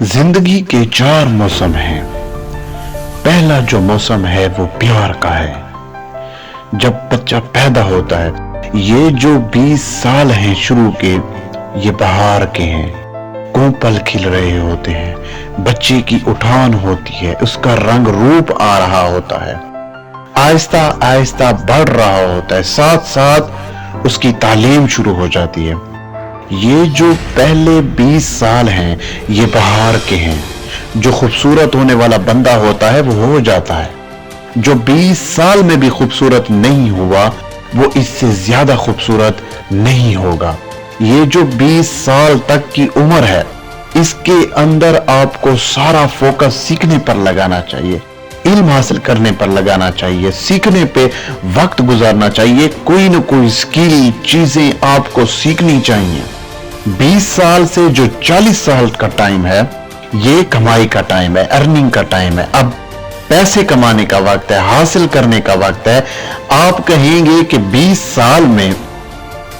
जिंदगी के 4 मौसम हैं। पहला जो मौसम है वो प्यार का है। जब बच्चा पैदा होता है, ये जो 20 साल हैं शुरू के, ये बहार के हैं। कोपल खिल रहे होते हैं, बच्चे की उठान होती है, उसका रंग रूप आ रहा होता है, आहिस्ता आहिस्ता बढ़ रहा होता है, साथ साथ उसकी तालीम शुरू हो जाती है। ये जो पहले 20 साल हैं, ये बहार के हैं। जो खूबसूरत होने वाला बंदा होता है वो हो जाता है। जो 20 साल में भी खूबसूरत नहीं हुआ, वो इससे ज्यादा खूबसूरत नहीं होगा। ये जो 20 साल तक की उम्र है, इसके अंदर आपको सारा फोकस सीखने पर लगाना चाहिए, इल्म हासिल करने पर लगाना चाहिए, सीखने पे वक्त गुजारना चाहिए, कोई न कोई स्किल चीजें आपको सीखनी चाहिए। 20 साल से जो 40 साल का टाइम है, ये कमाई का टाइम है, अर्निंग का टाइम है। अब पैसे कमाने का वक्त है, हासिल करने का वक्त है। आप कहेंगे कि 20 साल में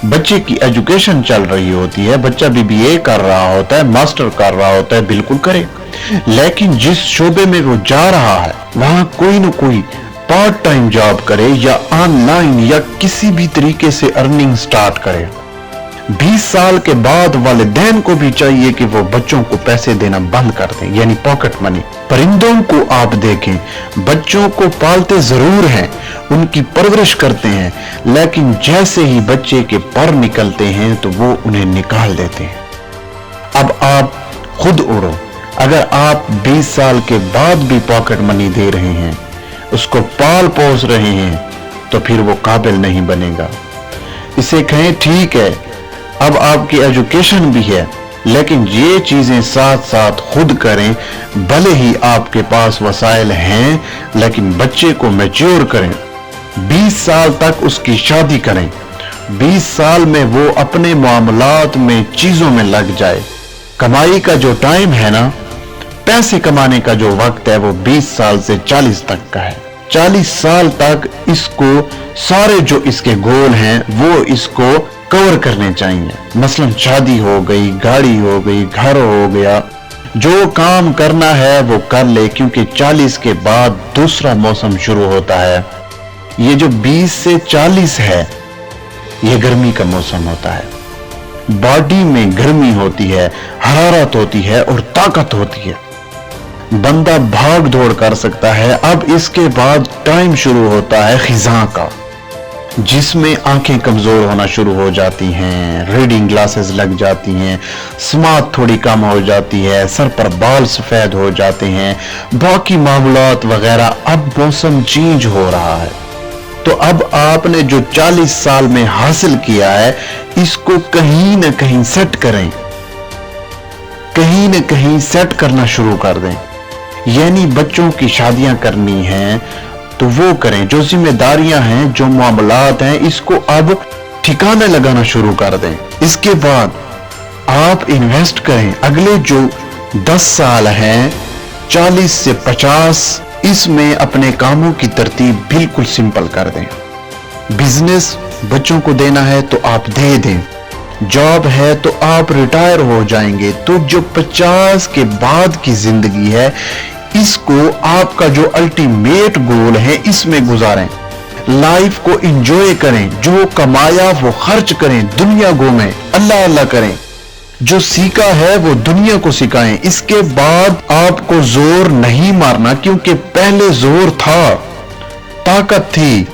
बच्चे की एजुकेशन चल रही होती है, बच्चा BBA कर रहा होता है, मास्टर कर रहा होता है, बिल्कुल करे, लेकिन जिस शोबे में वो जा रहा है, वहां कोई न कोई पार्ट टाइम जॉब करे या ऑनलाइन या किसी भी तरीके से अर्निंग स्टार्ट करे। 20 साल के बाद वालिदैन को भी चाहिए कि वो बच्चों को पैसे देना बंद कर दें, यानी पॉकेट मनी। परिंदों को आप देखें, बच्चों को पालते जरूर हैं, उनकी परवरिश करते हैं, लेकिन जैसे ही बच्चे के पर निकलते हैं तो वो उन्हें निकाल देते हैं। अब आप खुद उड़ो, अगर आप 20 साल के बाद भी पॉकेट मनी दे रहे हैं, उसको पाल पोस रहे हैं, तो फिर वो काबिल नहीं बनेगा। इसे कहें ठीक है, अब आपकी एजुकेशन भी है, लेकिन ये चीजें साथ साथ खुद करें। भले ही आपके पास वसाइल हैं, लेकिन बच्चे को मैच्योर करें। 20 साल तक उसकी शादी करें, 20 साल में वो अपने मामलात में चीजों में लग जाए। कमाई का जो टाइम है ना, पैसे कमाने का जो वक्त है, वो 20 साल से 40 तक का है। 40 साल तक इसको सारे जो इसके गोल हैं वो इसको कवर करने चाहिए। मसलन शादी हो गई, गाड़ी हो गई, घर हो गया, जो काम करना है वो कर ले, क्योंकि 40 के बाद दूसरा मौसम शुरू होता है। ये जो 20 से 40 है, ये गर्मी का मौसम होता है। बॉडी में गर्मी होती है, हरारत होती है और ताकत होती है, बंदा भाग दौड़ कर सकता है। अब इसके बाद टाइम शुरू होता है खिज़ां का, जिसमें आंखें कमजोर होना शुरू हो जाती हैं, रीडिंग ग्लासेस लग जाती हैं, स्मार्ट थोड़ी कम हो जाती है, सर पर बाल सफेद हो जाते हैं, बाकी मामलात वगैरह। अब मौसम चेंज हो रहा है, तो अब आपने जो 40 साल में हासिल किया है, इसको कहीं ना कहीं सेट करें, कहीं ना कहीं सेट करना शुरू कर दें। यानी बच्चों की शादियां करनी हैं तो वो करें, जो जिम्मेदारियां हैं, जो मामलात हैं, इसको अब ठिकाने लगाना शुरू कर दें। इसके बाद आप इन्वेस्ट करें। अगले जो 10 साल हैं, 40 से 50, इसमें अपने कामों की तरतीब बिल्कुल सिंपल कर दें। बिजनेस बच्चों को देना है तो आप दे दें, जॉब है तो आप रिटायर हो जाएंगे। तो जो 50 के बाद की जिंदगी है, इसको आपका जो अल्टीमेट गोल है, इसमें गुजारें। लाइफ को एंजॉय करें, जो कमाया वो खर्च करें, दुनिया घूमें, अल्लाह अल्लाह करें, जो सीखा है वो दुनिया को सिखाएं। इसके बाद आपको जोर नहीं मारना, क्योंकि पहले जोर था, ताकत थी,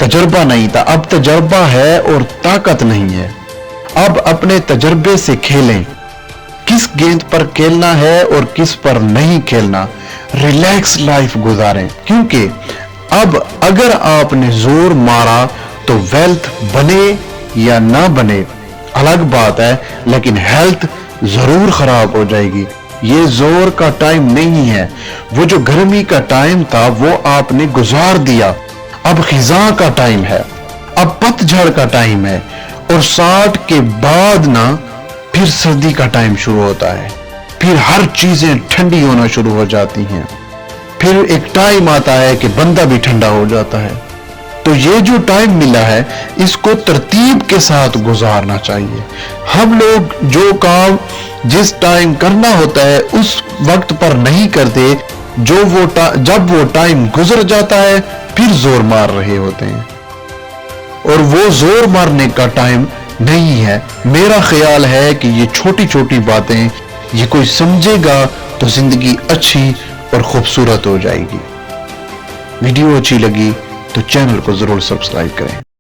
तजर्बा नहीं था। अब तजर्बा है और ताकत नहीं है। अब अपने तजर्बे से खेलें, किस गेंद पर खेलना है और किस पर नहीं खेलना। रिलैक्स लाइफ गुजारें, क्योंकि अब अगर आपने जोर मारा तो वेल्थ बने या ना बने अलग बात है, लेकिन हेल्थ जरूर खराब हो जाएगी। ये जोर का टाइम नहीं है। वो जो गर्मी का टाइम था वो आपने गुजार दिया। अब खिज़ां का टाइम है, अब पतझड़ का टाइम है, और 60 के बाद ना फिर सर्दी का टाइम शुरू होता है। फिर हर चीजें ठंडी होना शुरू हो जाती हैं। फिर एक टाइम आता है कि बंदा भी ठंडा हो जाता है। तो ये जो टाइम मिला है, इसको तरतीब के साथ गुजारना चाहिए। हम लोग जो काम जिस टाइम करना होता है, उस वक्त पर नहीं करते, जब वो टाइम गुजर जाता है फिर जोर मार रहे होते हैं, और वो जोर मारने का टाइम नहीं है। मेरा ख्याल है कि ये छोटी छोटी बातें ये कोई समझेगा तो जिंदगी अच्छी और खूबसूरत हो जाएगी। वीडियो अच्छी लगी तो चैनल को जरूर सब्सक्राइब करें।